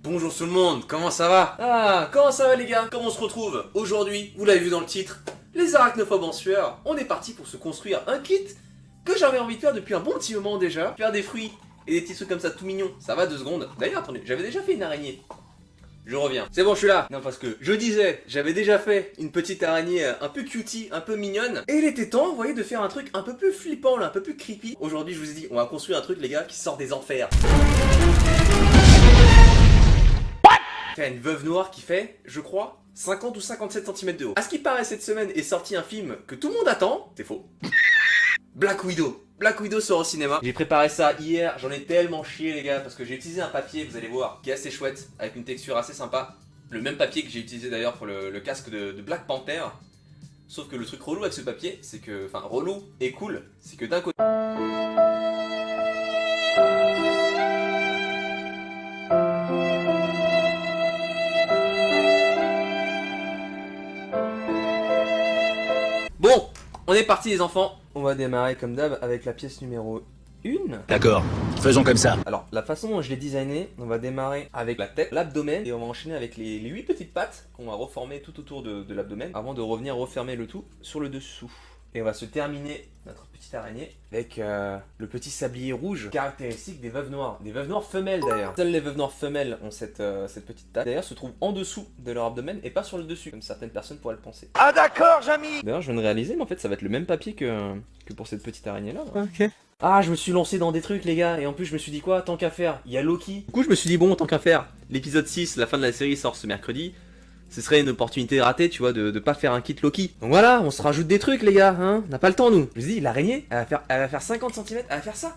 Bonjour tout le monde, comment ça va? Ah, comment ça va les gars? Comment on se retrouve? Aujourd'hui, vous l'avez vu dans le titre, les arachnophobes en sueur. On est parti pour se construire un kit que j'avais envie de faire depuis un bon petit moment déjà. Faire des fruits et des petits trucs comme ça tout mignons, ça va 2 secondes. D'ailleurs, attendez, j'avais déjà fait une araignée. Je reviens. C'est bon, je suis là. Non, parce que je disais, j'avais déjà fait une petite araignée un peu cutie, un peu mignonne. Et il était temps, vous voyez, de faire un truc un peu plus flippant, là, un peu plus creepy. Aujourd'hui, je vous ai dit, on va construire un truc, les gars, qui sort des enfers. Fait une veuve noire qui fait, je crois, 50 ou 57 cm de haut. À ce qui paraît, cette semaine est sorti un film que tout le monde attend. C'est faux. Black Widow. Black Widow sort au cinéma. J'ai préparé ça hier, j'en ai tellement chié les gars, parce que j'ai utilisé un papier, vous allez voir, qui est assez chouette, avec une texture assez sympa. Le même papier que j'ai utilisé d'ailleurs pour le casque de Black Panther. Sauf que le truc relou avec ce papier, c'est que, enfin relou et cool, c'est que d'un côté... Bon, on est parti les enfants. On va démarrer comme d'hab avec la pièce numéro 1. D'accord, faisons comme ça. Alors, la façon dont je l'ai designé, on va démarrer avec la tête, l'abdomen, et on va enchaîner avec les 8 petites pattes qu'on va reformer tout autour de l'abdomen, avant de revenir refermer le tout sur le dessous. Et on va se terminer notre petite araignée avec le petit sablier rouge, caractéristique des veuves noires. Des veuves noires femelles d'ailleurs. Seules les veuves noires femelles ont cette petite taille. D'ailleurs, se trouve en dessous de leur abdomen et pas sur le dessus, comme certaines personnes pourraient le penser. Ah d'accord, Jamy. D'ailleurs, je viens de réaliser, mais en fait, ça va être le même papier que pour cette petite araignée là. Ok. Ah, je me suis lancé dans des trucs les gars, et en plus je me suis dit quoi, tant qu'à faire, il y a Loki. Du coup je me suis dit bon, tant qu'à faire, l'épisode 6, la fin de la série sort ce mercredi. Ce serait une opportunité ratée, tu vois, de pas faire un kit Loki. Donc voilà, on se rajoute des trucs les gars, hein. On n'a pas le temps nous. Je me suis dit, l'araignée, elle va faire 50 cm, elle va faire ça.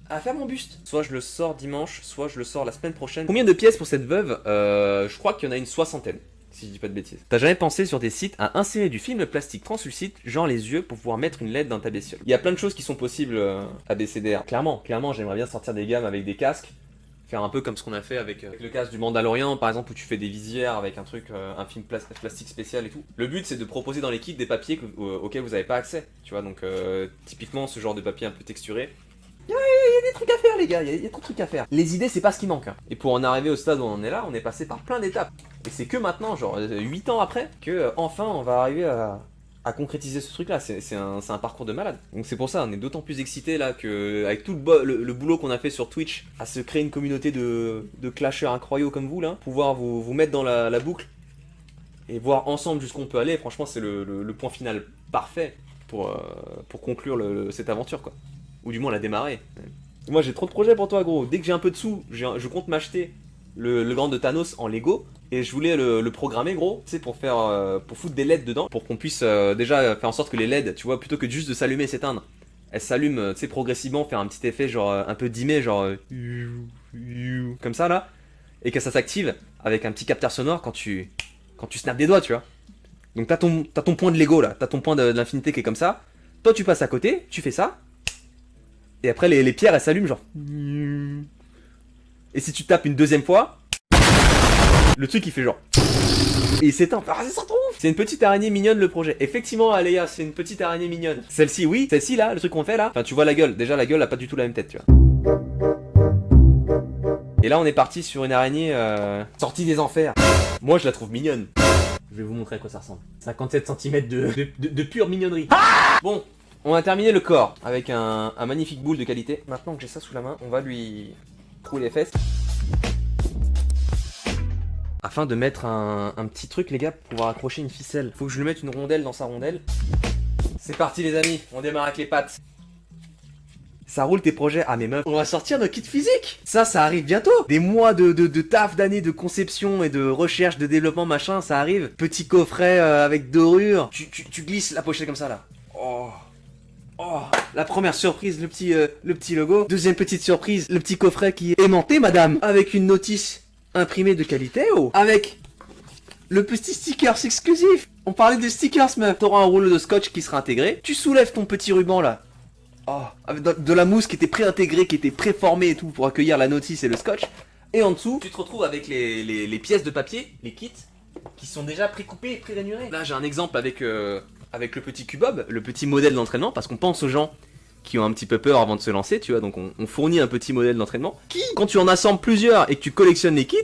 Elle va faire mon buste. Soit je le sors dimanche, soit je le sors la semaine prochaine. Combien de pièces pour cette veuve? Je crois qu'il y en a une 60aine. Si je dis pas de bêtises. T'as jamais pensé sur des sites à insérer du film plastique translucide, genre les yeux, pour pouvoir mettre une LED dans ta bestiole? Il y a plein de choses qui sont possibles à BCDR. Clairement, j'aimerais bien sortir des gammes avec des casques. Faire un peu comme ce qu'on a fait avec le casque du Mandalorian, par exemple, où tu fais des visières avec un truc, un film plastique spécial et tout. Le but, c'est de proposer dans les kits des papiers auxquels vous n'avez pas accès. Tu vois, donc typiquement, ce genre de papier un peu texturé. Il y a des trucs à faire les gars, il y a trop de trucs à faire. Les idées c'est pas ce qui manque hein. Et pour en arriver au stade où on en est là, on est passé par plein d'étapes. Et c'est que maintenant, genre 8 ans après, que enfin on va arriver à concrétiser ce truc là. C'est un parcours de malade. Donc c'est pour ça, on est d'autant plus excités là que avec tout le boulot qu'on a fait sur Twitch, à se créer une communauté de clashers incroyables comme vous là, pouvoir vous mettre dans la boucle et voir ensemble jusqu'où on peut aller. Franchement c'est le point final parfait pour conclure cette aventure quoi. Ou du moins la démarrer. Moi j'ai trop de projets pour toi gros. Dès que j'ai un peu de sous, je compte m'acheter le grand de Thanos en Lego. Et je voulais le programmer gros, tu sais, pour foutre des LED dedans. Pour qu'on puisse déjà faire en sorte que les LED, tu vois, plutôt que juste de s'allumer et s'éteindre, elles s'allument, tu sais, progressivement, faire un petit effet genre un peu dimé, genre comme ça là. Et que ça s'active avec un petit capteur sonore quand tu snaps des doigts, tu vois. Donc t'as ton point de Lego là, t'as ton point de l'infinité qui est comme ça. Toi tu passes à côté, tu fais ça. Et après les pierres elles s'allument genre. Et si tu tapes une deuxième fois, le truc il fait genre. Et il s'éteint. Ah c'est trop ouf. C'est une petite araignée mignonne le projet. Effectivement Aléa, c'est une petite araignée mignonne. Celle-ci oui, celle-ci là, le truc qu'on fait là. Enfin tu vois la gueule, déjà la gueule a pas du tout la même tête tu vois. Et là on est parti sur une araignée sortie des enfers. Moi je la trouve mignonne. Je vais vous montrer à quoi ça ressemble. 57 cm de pure mignonnerie. Bon. On a terminé le corps avec un magnifique boule de qualité. Maintenant que j'ai ça sous la main, on va lui trouver les fesses. Afin de mettre un petit truc les gars pour pouvoir accrocher une ficelle. Faut que je lui mette une rondelle dans sa rondelle. C'est parti les amis, on démarre avec les pattes. Ça roule tes projets. Ah mais meuf, on va sortir nos kits physiques. Ça arrive bientôt. Des mois de taf, d'années de conception et de recherche, de développement machin, ça arrive. Petit coffret avec dorure. Tu glisses la pochette comme ça là. Oh, la première surprise, le petit logo. Deuxième petite surprise, le petit coffret qui est aimanté, madame. Avec une notice imprimée de qualité, oh. Avec le petit stickers exclusif. On parlait de stickers, meuf. T'auras un rouleau de scotch qui sera intégré. Tu soulèves ton petit ruban, là. Oh, avec de la mousse qui était pré-intégrée, qui était préformée et tout pour accueillir la notice et le scotch. Et en dessous, tu te retrouves avec les pièces de papier, les kits, qui sont déjà pré-coupées et pré-rainurées. Là, j'ai un exemple avec le petit Cubob, le petit modèle d'entraînement, parce qu'on pense aux gens qui ont un petit peu peur avant de se lancer, tu vois, donc on fournit un petit modèle d'entraînement qui, quand tu en assembles plusieurs et que tu collectionnes les kits,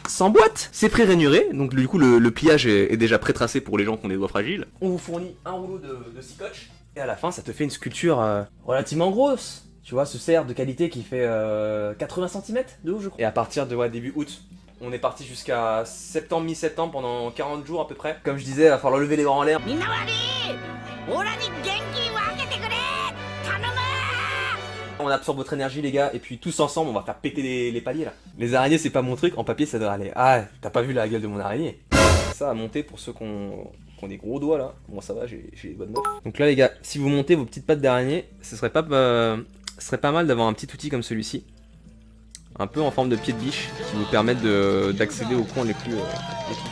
s'emboîte. C'est pré-rainuré, donc du coup le pliage est déjà pré-tracé pour les gens qui ont des doigts fragiles. On vous fournit un rouleau de scotch et à la fin ça te fait une sculpture relativement grosse. Tu vois, ce cerf de qualité qui fait 80 cm de haut je crois. Et à partir de début août, on est parti jusqu'à septembre, mi-septembre pendant 40 jours à peu près. Comme je disais, il va falloir lever les bras en l'air. On absorbe votre énergie les gars, et puis tous ensemble on va faire péter les paliers là. Les araignées c'est pas mon truc, en papier ça devrait aller. Ah, t'as pas vu la gueule de mon araignée? Ça a monté pour ceux qui ont des gros doigts là. Moi ça va, j'ai les bonnes meufs. Donc là les gars, si vous montez vos petites pattes d'araignée, ce serait pas mal d'avoir un petit outil comme celui-ci. Un peu en forme de pied de biche, qui vous permettent d'accéder aux coins les plus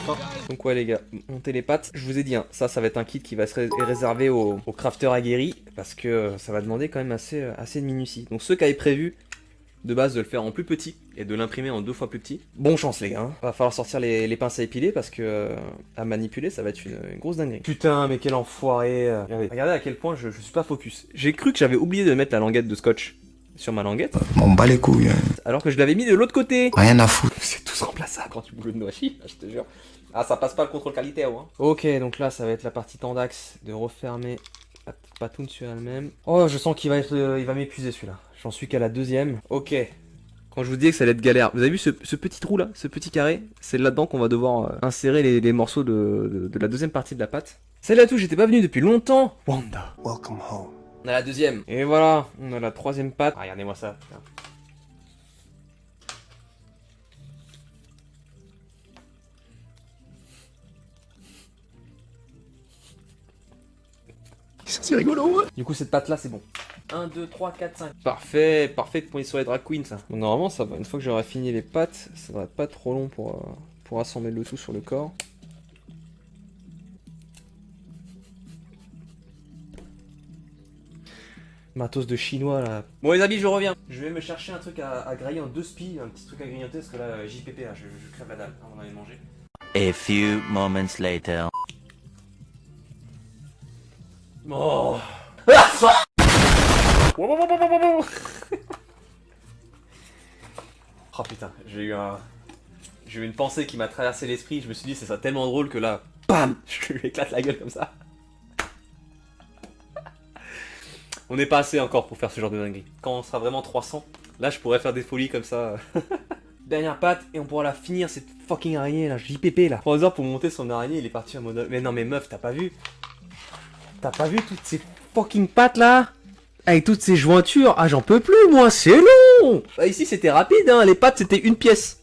fins. Donc ouais les gars, montez les pattes. Je vous ai dit, hein, ça va être un kit qui va se réserver aux crafteurs aguerris, parce que ça va demander quand même assez de minutie. Donc ceux qui avaient prévu de base de le faire en plus petit, et de l'imprimer en 2 fois plus petit, bon chance les gars, hein. Va falloir sortir les pinces à épiler, parce que à manipuler ça va être une grosse dinguerie. Putain mais quel enfoiré. Regardez à quel point je suis pas focus. J'ai cru que j'avais oublié de mettre la languette de scotch sur ma languette. M'en bats les couilles. Alors que je l'avais mis de l'autre côté. Rien à foutre. C'est tous remplaçable quand tu boules de noachi, je te jure. Ah, ça passe pas le contrôle qualité, hein. Ok, donc là, ça va être la partie tendax de refermer la petite patoune sur elle-même. Oh, je sens qu'il va m'épuiser celui-là. J'en suis qu'à la deuxième. Ok. Quand je vous dis que ça allait être galère, vous avez vu ce petit trou là, ce petit carré? C'est là-dedans qu'on va devoir insérer les morceaux de la deuxième partie de la pâte. Celle-là tout, j'étais pas venu depuis longtemps. Wanda. Welcome home. On a la deuxième. Et voilà, on a la troisième pâte. Ah, regardez-moi ça, putain. C'est rigolo. Du coup, cette pâte là, c'est bon. 1, 2, 3, 4, 5. Parfait pour les soirées drag queen, ça. Donc, normalement, ça va. Une fois que j'aurai fini les pâtes, ça devrait être pas trop long pour assembler le tout sur le corps. Matos de chinois là. Bon les amis, je reviens. Je vais me chercher un truc à grailler en 2 spies, un petit truc à grignoter parce que là JPP là, je crève la dalle avant d'aller manger. A few moments later. Oh. Oh putain, j'ai eu une pensée qui m'a traversé l'esprit, je me suis dit c'est ça tellement drôle que là, bam, je lui éclate la gueule comme ça. On n'est pas assez encore pour faire ce genre de dinguerie. Quand on sera vraiment 300, là je pourrais faire des folies comme ça. Dernière patte et on pourra la finir cette fucking araignée là, JPP là. 3 heures pour monter son araignée, il est parti en mode... Mais non mais meuf, t'as pas vu? T'as pas vu toutes ces fucking pattes là? Avec toutes ces jointures? Ah j'en peux plus moi, c'est long. Bah, ici c'était rapide hein, les pattes c'était une pièce.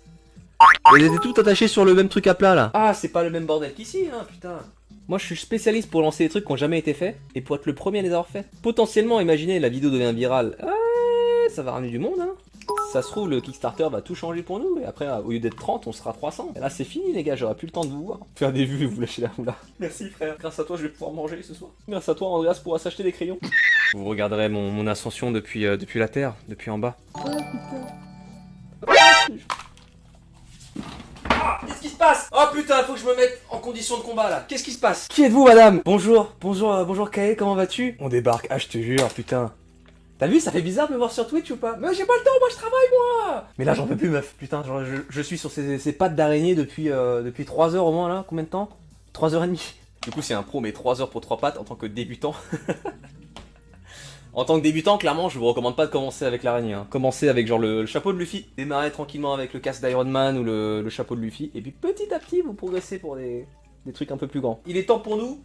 Elles étaient toutes attachées sur le même truc à plat là. Ah c'est pas le même bordel qu'ici hein, putain. Moi je suis spécialiste pour lancer des trucs qui n'ont jamais été faits et pour être le premier à les avoir faits. Potentiellement, imaginez, la vidéo devient virale. Ça va ramener du monde hein. Ça se trouve, le Kickstarter va tout changer pour nous et après, au lieu d'être 30, on sera 300. Et là c'est fini les gars, j'aurai plus le temps de vous voir. Faire des vues et vous lâcher la moula. Merci frère, grâce à toi je vais pouvoir manger ce soir. Grâce à toi Andreas pourra s'acheter des crayons. Vous regarderez mon ascension depuis la terre, depuis en bas. Qu'est-ce qui se passe? Oh putain, faut que je me mette en condition de combat là. Qu'est-ce qui se passe? Qui êtes-vous madame? Bonjour Kae, comment vas-tu? On débarque, ah je te jure, putain. T'as vu, ça fait bizarre de me voir sur Twitch ou pas? Mais j'ai pas le temps, moi je travaille moi. Mais là j'en peux plus meuf, putain, genre, je suis sur ces pattes d'araignée depuis 3 heures au moins là, combien de temps? 3 heures et demie. Du coup c'est un pro mais 3 heures pour 3 pattes en tant que débutant. En tant que débutant, clairement, je vous recommande pas de commencer avec l'araignée. Hein. Commencez avec genre le chapeau de Luffy, démarrez tranquillement avec le casque d'Iron Man ou le chapeau de Luffy, et puis petit à petit, vous progressez pour des trucs un peu plus grands. Il est temps pour nous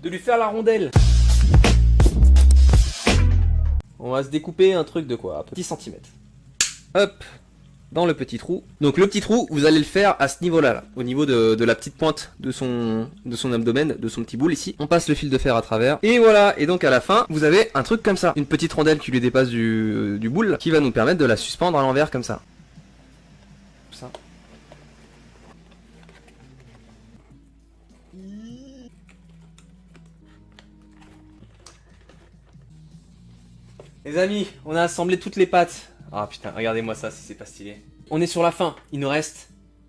de lui faire la rondelle. On va se découper un truc de quoi? 10 cm. Hop, dans le petit trou. Donc le petit trou, vous allez le faire à ce niveau-là, là, au niveau de la petite pointe de son abdomen, de son petit boule ici. On passe le fil de fer à travers. Et voilà, et donc à la fin, vous avez un truc comme ça. Une petite rondelle qui lui dépasse du boule, là, qui va nous permettre de la suspendre à l'envers comme ça. Ça. Les amis, on a assemblé toutes les pattes. Ah putain, regardez-moi ça si c'est pas stylé. On est sur la fin, il nous reste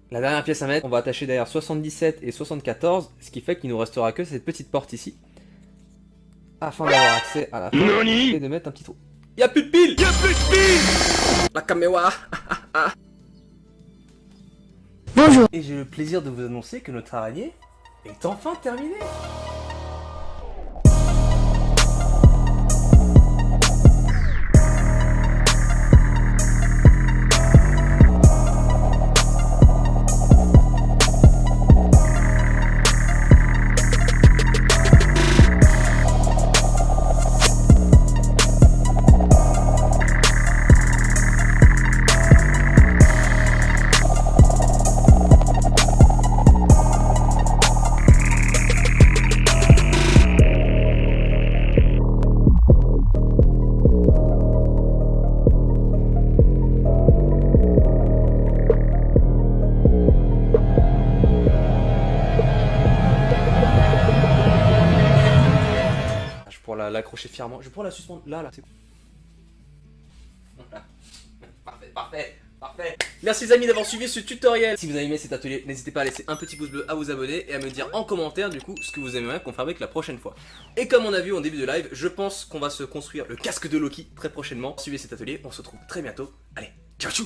la dernière pièce à mettre. On va attacher derrière 77 et 74, ce qui fait qu'il nous restera que cette petite porte ici. Afin d'avoir accès à la fin et de mettre un petit trou. Y'a plus de piles! Y'a plus de piles! La caméra. Bonjour. Bonjour. Et j'ai le plaisir de vous annoncer que notre araignée est enfin terminée. Je pourrais l'accrocher fièrement. Je pourrais la suspendre là, c'est cool. Voilà. Parfait. Merci les amis d'avoir suivi ce tutoriel. Si vous avez aimé cet atelier, n'hésitez pas à laisser un petit pouce bleu, à vous abonner et à me dire en commentaire du coup ce que vous aimeriez qu'on fabrique la prochaine fois. Et comme on a vu en début de live, je pense qu'on va se construire le casque de Loki très prochainement. Suivez cet atelier, on se retrouve très bientôt. Allez, ciao ciao.